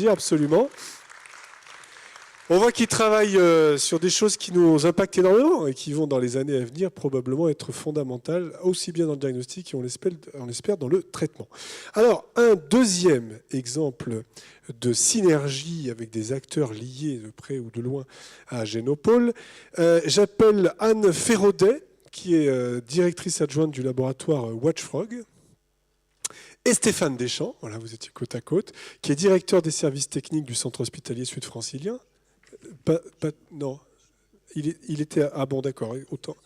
Absolument. On voit qu'ils travaillent sur des choses qui nous impactent énormément et qui vont dans les années à venir probablement être fondamentales, aussi bien dans le diagnostic et on l'espère dans le traitement. Alors, un deuxième exemple de synergie avec des acteurs liés de près ou de loin à Génopole, j'appelle Anne Ferrodet, qui est directrice adjointe du laboratoire Watchfrog, et Stéphane Deschamps, voilà, vous étiez côte à côte, qui est directeur des services techniques du centre hospitalier sud-francilien. Non, il était... Ah bon, d'accord, autant.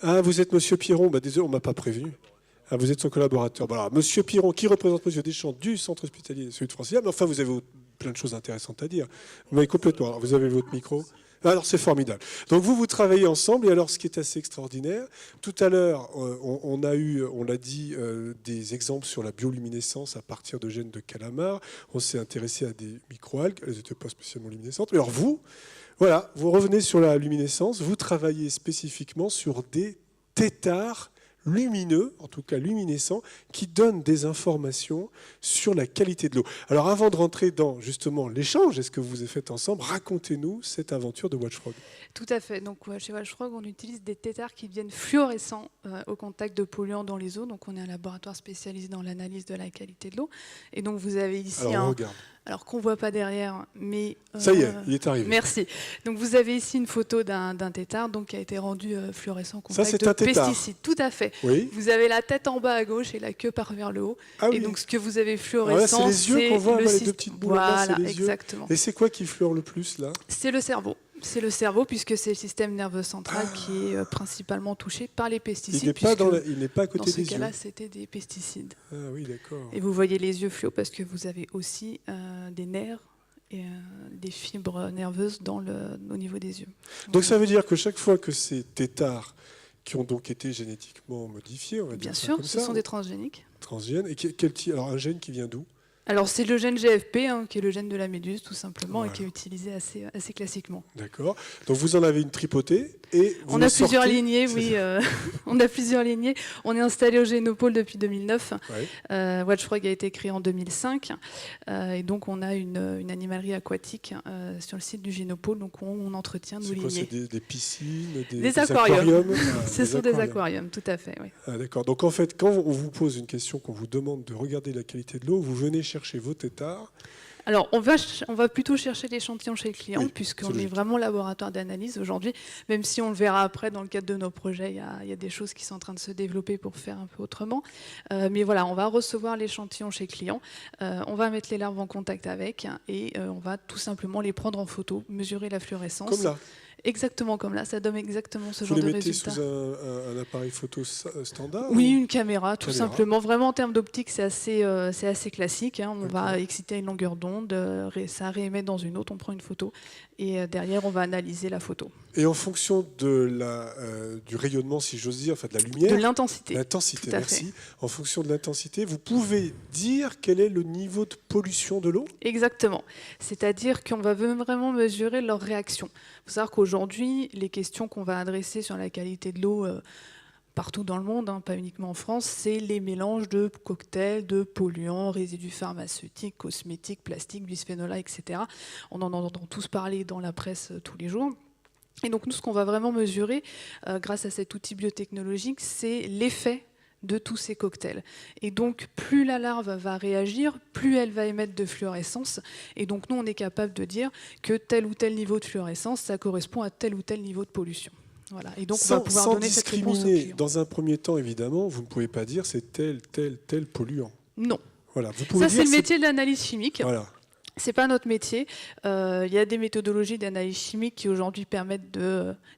Ah, vous êtes Monsieur Piron, bah, désolé, on ne m'a pas prévenu. Ah, vous êtes son collaborateur. Voilà, Monsieur Piron, qui représente Monsieur Deschamps du centre hospitalier sud-francilien, mais enfin, vous avez plein de choses intéressantes à dire. Vous m'avez complètement... Alors, vous avez votre micro. Alors c'est formidable. Donc vous travaillez ensemble et alors ce qui est assez extraordinaire, tout à l'heure on l'a dit, des exemples sur la bioluminescence à partir de gènes de calamar. On s'est intéressé à des microalgues, elles n'étaient pas spécialement luminescentes. Alors vous revenez sur la luminescence, vous travaillez spécifiquement sur des têtards lumineux, en tout cas luminescents, qui donnent des informations sur la qualité de l'eau. Alors avant de rentrer dans justement l'échange, est-ce que vous avez fait ensemble, racontez-nous cette aventure de Watchfrog. Tout à fait. Donc chez Watchfrog, on utilise des têtards qui viennent fluorescents au contact de polluants dans les eaux. Donc on est un laboratoire spécialisé dans l'analyse de la qualité de l'eau. Et donc vous avez ici alors qu'on ne voit pas derrière, mais... Ça y est, il est arrivé. Merci. Donc vous avez ici une photo d'un tétard qui a été rendu fluorescent au contact de pesticides. Tout à fait. Oui. Vous avez la tête en bas à gauche et la queue par vers le haut. Ah oui. Et donc ce que vous avez fluorescent, c'est les yeux qu'on voit, les deux petites boules. Voilà, les exactement. Yeux. Et c'est quoi qui fluore le plus là? C'est le cerveau. C'est le cerveau, puisque c'est le système nerveux central qui est principalement touché par les pesticides. Il n'est pas à côté des yeux. Dans ce cas-là, c'était des pesticides. Ah oui, d'accord. Et vous voyez les yeux fluo parce que vous avez aussi des nerfs et des fibres nerveuses au niveau des yeux. Donc ça veut dire que chaque fois que ces têtards qui ont donc été génétiquement modifiés, on va dire bien sûr, ce sont des transgéniques. Transgènes. Et quel type? Alors un gène qui vient d'où? Alors c'est le gène GFP, qui est le gène de la méduse tout simplement, voilà. Et qui est utilisé assez classiquement. D'accord. Donc vous en avez une tripotée et vous on a plusieurs lignées, oui. On a plusieurs lignées. On est installé au Génopole depuis 2009. Ouais. Watchfrog a été créé en 2005 et donc on a une animalerie aquatique sur le site du Génopole. Donc on entretient nos lignées. C'est des piscines, des aquariums. Ce sont des aquariums, tout à fait. Oui. Ah, d'accord. Donc en fait, quand on vous pose une question, qu'on vous demande de regarder la qualité de l'eau, vous venez chercher vos têtards. Alors, on va plutôt chercher l'échantillon chez le client, oui, puisqu'on est vraiment laboratoire d'analyse aujourd'hui, même si on le verra après dans le cadre de nos projets, il y a des choses qui sont en train de se développer pour faire un peu autrement. Mais voilà, on va recevoir l'échantillon chez le client, on va mettre les larves en contact avec, et on va tout simplement les prendre en photo, mesurer la fluorescence. Comme là. Exactement comme là, ça donne exactement ce genre de résultat. Vous les mettez sous un appareil photo standard? Oui, une caméra, tout simplement. Vraiment, en termes d'optique, c'est assez classique. On va exciter à une longueur d'onde, ça réémet dans une autre, on prend une photo, et derrière, on va analyser la photo. Et en fonction du rayonnement, si j'ose dire, enfin de la lumière... De l'intensité. L'intensité, merci. En fonction de l'intensité, vous pouvez dire quel est le niveau de pollution de l'eau? Exactement. C'est-à-dire qu'on va vraiment mesurer leur réaction. Il faut savoir qu'aujourd'hui, les questions qu'on va adresser sur la qualité de l'eau partout dans le monde, pas uniquement en France, c'est les mélanges de cocktails, de polluants, résidus pharmaceutiques, cosmétiques, plastiques, bisphénol A, etc. On en entend tous parler dans la presse tous les jours. Et donc nous, ce qu'on va vraiment mesurer grâce à cet outil biotechnologique, c'est l'effet de tous ces cocktails. Et donc, plus la larve va réagir, plus elle va émettre de fluorescence. Et donc, nous, on est capable de dire que tel ou tel niveau de fluorescence, ça correspond à tel ou tel niveau de pollution. Voilà. Et donc, on va pouvoir donner cette réponse au client. Dans un premier temps, évidemment, vous ne pouvez pas dire c'est tel polluant. Non. Voilà. Vous pouvez ça, c'est le métier de l'analyse chimique. Voilà. C'est pas notre métier. Il y a des méthodologies d'analyse chimique qui aujourd'hui permettent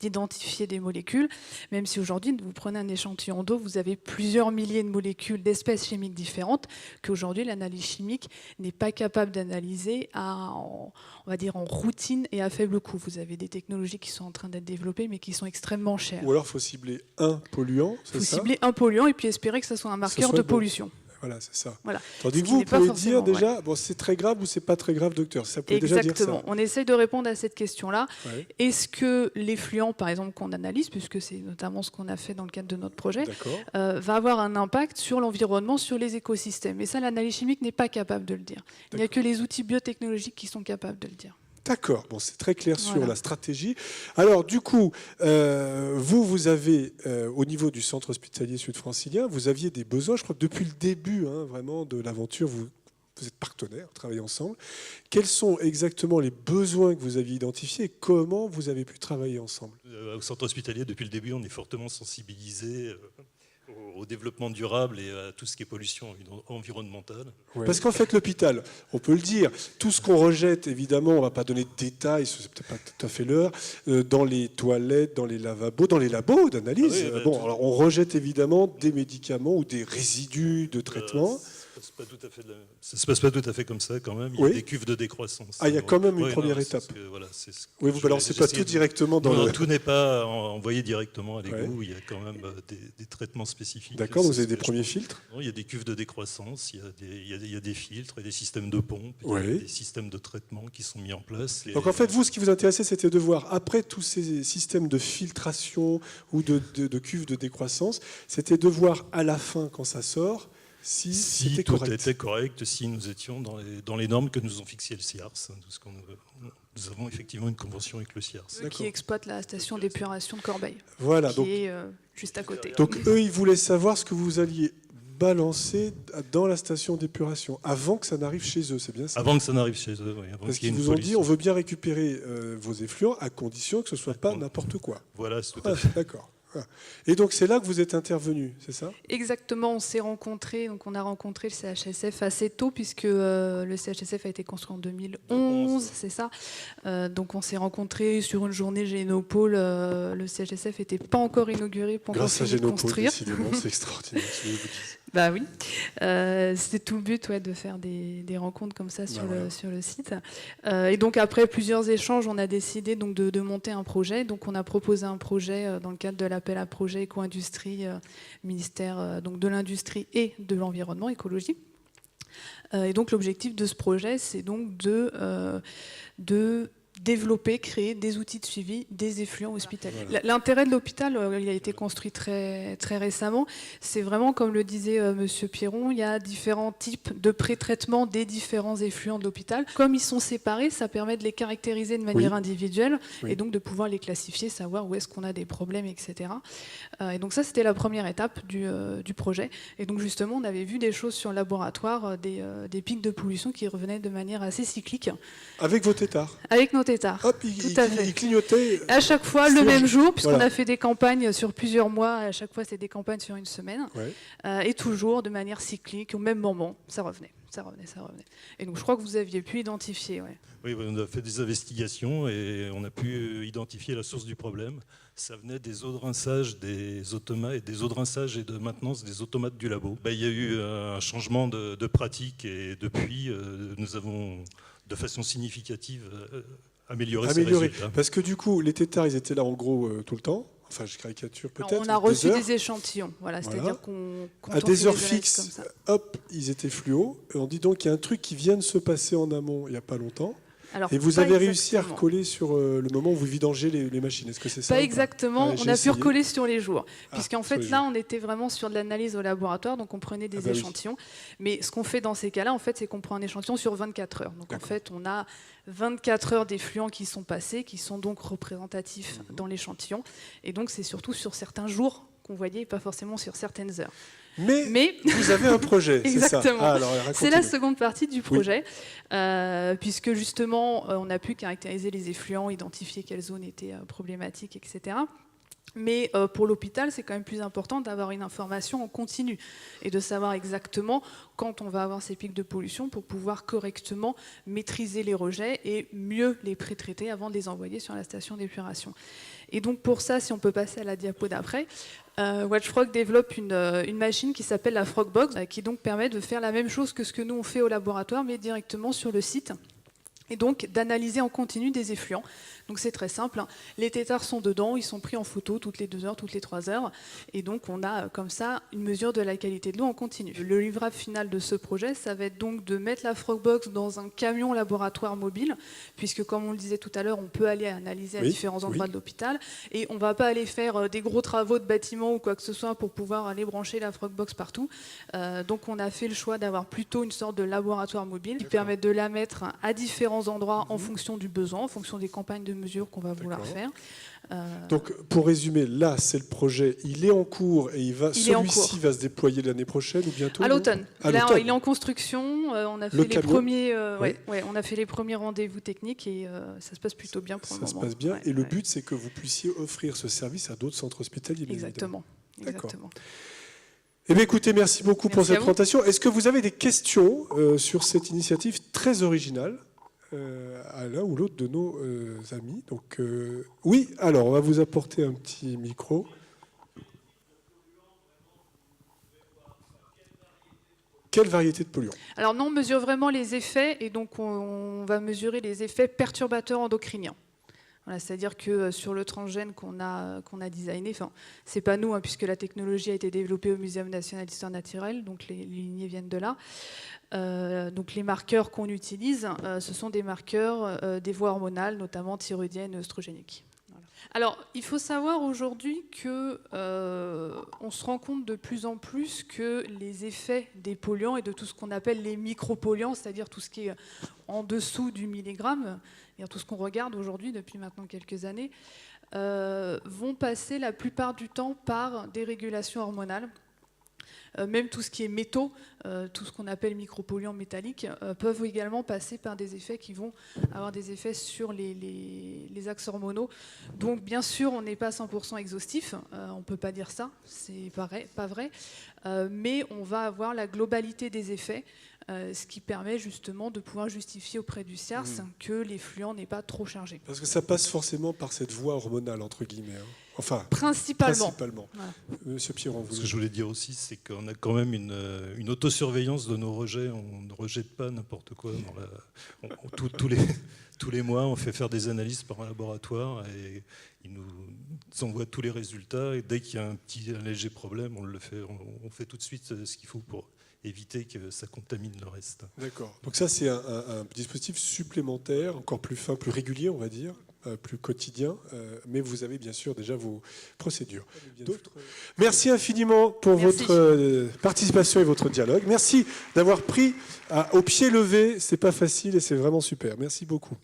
d'identifier des molécules, même si aujourd'hui, vous prenez un échantillon d'eau, vous avez plusieurs milliers de molécules d'espèces chimiques différentes qu'aujourd'hui, l'analyse chimique n'est pas capable d'analyser on va dire en routine et à faible coût. Vous avez des technologies qui sont en train d'être développées, mais qui sont extrêmement chères. Ou alors, il faut cibler un polluant, c'est ça? Il faut cibler un polluant et puis espérer que ce soit un marqueur de pollution. voilà, c'est ça. Voilà. Tandis Ce que qui vous n'est pas pouvez dire forcément déjà, bon, c'est très grave ou c'est pas très grave, docteur. Ça pouvez déjà dire ça. Exactement. On essaye de répondre à cette question-là. Ouais. Est-ce que l'effluent, par exemple, qu'on analyse, puisque c'est notamment ce qu'on a fait dans le cadre de notre projet, D'accord. va avoir un impact sur l'environnement, sur les écosystèmes? Et ça, l'analyse chimique n'est pas capable de le dire. Il n'y a que les outils biotechnologiques qui sont capables de le dire. D'accord, bon, c'est très clair sur Voilà. la stratégie. Alors, du coup, vous avez, au niveau du centre hospitalier sud-francilien, vous aviez des besoins, je crois que depuis le début vraiment de l'aventure, vous êtes partenaires, vous travaillez ensemble. Quels sont exactement les besoins que vous aviez identifiés et comment vous avez pu travailler ensemble? Au centre hospitalier, depuis le début, on est fortement sensibilisé au développement durable et à tout ce qui est pollution environnementale. Ouais. Parce qu'en fait, l'hôpital, on peut le dire, tout ce qu'on rejette, évidemment, on ne va pas donner de détails, c'est peut-être pas tout à fait l'heure, dans les toilettes, dans les lavabos, dans les labos d'analyse. Ah oui, bon, alors on rejette évidemment des médicaments ou des résidus de traitement. Ça ne se passe pas tout à fait comme ça quand même. Il y a des cuves de décroissance. Ah, il y a quand même une première étape. Oui, vous ne balancez pas tout directement dans le... Tout n'est pas envoyé directement à l'égout. Il y a quand même des traitements spécifiques. D'accord, vous avez des premiers filtres? Non, il y a des cuves de décroissance, il y a des filtres, il y a des systèmes de pompe, il y a des systèmes de traitement qui sont mis en place. Donc en fait, vous, ce qui vous intéressait, c'était de voir, après tous ces systèmes de filtration ou de cuves de décroissance, c'était de voir à la fin, quand ça sort, si c'était tout correct. était correct, si nous étions dans les normes que nous ont fixées le CIARS. Nous avons effectivement une convention avec le CIARS. Qui exploite la station d'épuration de Corbeil, voilà, qui est juste à côté. Donc eux, ils voulaient savoir ce que vous alliez balancer dans la station d'épuration avant que ça n'arrive chez eux, c'est bien ça? Avant que ça n'arrive chez eux, oui. Parce qu'ils vous ont dit, on veut bien récupérer vos effluents à condition que ce ne soit pas n'importe quoi. Voilà, c'est tout à fait. D'accord. Et donc c'est là que vous êtes intervenu, c'est ça? Exactement, on s'est rencontrés, donc on a rencontré le CHSF assez tôt puisque le CHSF a été construit en 2011, c'est ça. Donc on s'est rencontrés sur une journée Génopole, le CHSF n'était pas encore inauguré, pas encore Grâce à fini de Génopole, construire. décidément, c'est extraordinaire. Ce que je vous dis. Bah oui, c'était tout le but de faire des rencontres comme ça sur le site. Et donc après plusieurs échanges, on a décidé donc de monter un projet. Donc on a proposé un projet dans le cadre de l'appel à projet éco-industrie, ministère donc de l'industrie et de l'environnement, écologie. Et donc l'objectif de ce projet, c'est donc de développer, créer des outils de suivi des effluents hospitaliers. Voilà. L'intérêt de l'hôpital, il a été construit très, très récemment. C'est vraiment, comme le disait Monsieur Pierron, il y a différents types de pré-traitement des différents effluents de l'hôpital. Comme ils sont séparés, ça permet de les caractériser de manière individuelle et donc de pouvoir les classifier, savoir où est-ce qu'on a des problèmes, etc. Et donc ça, c'était la première étape du projet. Et donc justement, on avait vu des choses sur le laboratoire, des pics de pollution qui revenaient de manière assez cyclique. Avec vos têtards? Avec nos têtards. Hop, il clignotait. À chaque fois, le même jour, puisqu'on a fait des campagnes sur plusieurs mois. À chaque fois, c'est des campagnes sur une semaine. Et toujours de manière cyclique, au même moment, ça revenait. Et donc, je crois que vous aviez pu identifier. Oui, on a fait des investigations et on a pu identifier la source du problème. Ça venait des eaux de rinçage des automates et des eaux de rinçage et de maintenance des automates du labo. Il y a eu un changement de pratique et depuis, nous avons de façon significative amélioré ces résultats. Parce que du coup, les têtards, ils étaient là en gros tout le temps. Enfin, je caricature peut-être. On a reçu des échantillons. C'est-à-dire à des heures fixes, hop, ils étaient fluo. Et on dit donc qu'il y a un truc qui vient de se passer en amont il n'y a pas longtemps. Alors, et vous avez réussi à recoller sur le moment où vous vidangez les machines. Est-ce que c'est ça? Pas exactement. On a pu recoller sur les jours. Puisqu'en fait, là, on était vraiment sur de l'analyse au laboratoire. Donc, on prenait des échantillons. Mais ce qu'on fait dans ces cas-là, en fait, c'est qu'on prend un échantillon sur 24 heures. Donc, en fait, on a 24 heures d'effluents qui sont passés, qui sont donc représentatifs dans l'échantillon. Et donc, c'est surtout sur certains jours qu'on voyait, pas forcément sur certaines heures. Mais vous avez un projet, c'est ça? Exactement. C'est la seconde partie du projet, puisque justement, on a pu caractériser les effluents, identifier quelles zones étaient problématiques, etc. Mais pour l'hôpital, c'est quand même plus important d'avoir une information en continu et de savoir exactement quand on va avoir ces pics de pollution pour pouvoir correctement maîtriser les rejets et mieux les pré-traiter avant de les envoyer sur la station d'épuration. Et donc pour ça, si on peut passer à la diapo d'après, Watchfrog développe une machine qui s'appelle la Frogbox, qui donc permet de faire la même chose que ce que nous on fait au laboratoire, mais directement sur le site. et donc d'analyser en continu des effluents. Donc c'est très simple, hein. Les têtards sont dedans, ils sont pris en photo toutes les 2 heures, toutes les 3 heures, et donc on a comme ça une mesure de la qualité de l'eau en continu. Le livrable final de ce projet, ça va être donc de mettre la Frogbox dans un camion laboratoire mobile, puisque comme on le disait tout à l'heure, on peut aller analyser à différents endroits de l'hôpital, et on ne va pas aller faire des gros travaux de bâtiment ou quoi que ce soit pour pouvoir aller brancher la Frogbox partout. Donc on a fait le choix d'avoir plutôt une sorte de laboratoire mobile qui permet de la mettre à différents endroits en fonction du besoin, en fonction des campagnes de mesures qu'on va vouloir faire. Donc, pour résumer, là, c'est le projet, il est en cours et celui-ci va se déployer l'année prochaine ou bientôt? À l'automne. Là, il est en construction. On a fait les premiers, on a fait les premiers rendez-vous techniques et ça se passe plutôt bien pour le moment. Ça se passe bien. Et le but, c'est que vous puissiez offrir ce service à d'autres centres hospitaliers. Exactement. Eh bien, écoutez, merci beaucoup pour cette présentation. Est-ce que vous avez des questions sur cette initiative très originale à l'un ou l'autre de nos amis? Donc, oui, alors, on va vous apporter un petit micro. Quelle variété de polluants? Alors, non, on mesure vraiment les effets, et donc on va mesurer les effets perturbateurs endocriniens. Voilà, c'est-à-dire que sur le transgène qu'on a designé, enfin, c'est pas nous, hein, puisque la technologie a été développée au Muséum national d'histoire naturelle, donc les lignées viennent de là. Donc les marqueurs qu'on utilise, ce sont des marqueurs des voies hormonales, notamment thyroïdiennes et œstrogéniques. Voilà. Alors, il faut savoir aujourd'hui que on se rend compte de plus en plus que les effets des polluants et de tout ce qu'on appelle les micropolluants, c'est-à-dire tout ce qui est en dessous du milligramme, tout ce qu'on regarde aujourd'hui depuis maintenant quelques années, vont passer la plupart du temps par des régulations hormonales. Même tout ce qui est métaux, tout ce qu'on appelle micropolluants métalliques, peuvent également passer par des effets qui vont avoir des effets sur les axes hormonaux. Donc bien sûr, on n'est pas 100% exhaustif, on ne peut pas dire ça, c'est pas vrai, mais on va avoir la globalité des effets, ce qui permet justement de pouvoir justifier auprès du CIARS que l'effluent n'est pas trop chargé. Parce que ça passe forcément par cette voie hormonale, entre guillemets. Hein. Enfin, principalement. Voilà. Monsieur Piron, ce que je voulais dire aussi, c'est qu'on a quand même une autosurveillance de nos rejets. On ne rejette pas n'importe quoi. Tous les mois, on fait faire des analyses par un laboratoire et ils nous envoient tous les résultats. Et dès qu'il y a un léger problème, on fait tout de suite ce qu'il faut pour éviter que ça contamine le reste. D'accord. Donc ça, c'est un dispositif supplémentaire, encore plus fin, plus régulier, on va dire, plus quotidien, mais vous avez bien sûr déjà vos procédures. Merci infiniment pour votre participation et votre dialogue. Merci d'avoir pris au pied levé, c'est pas facile et c'est vraiment super. Merci beaucoup.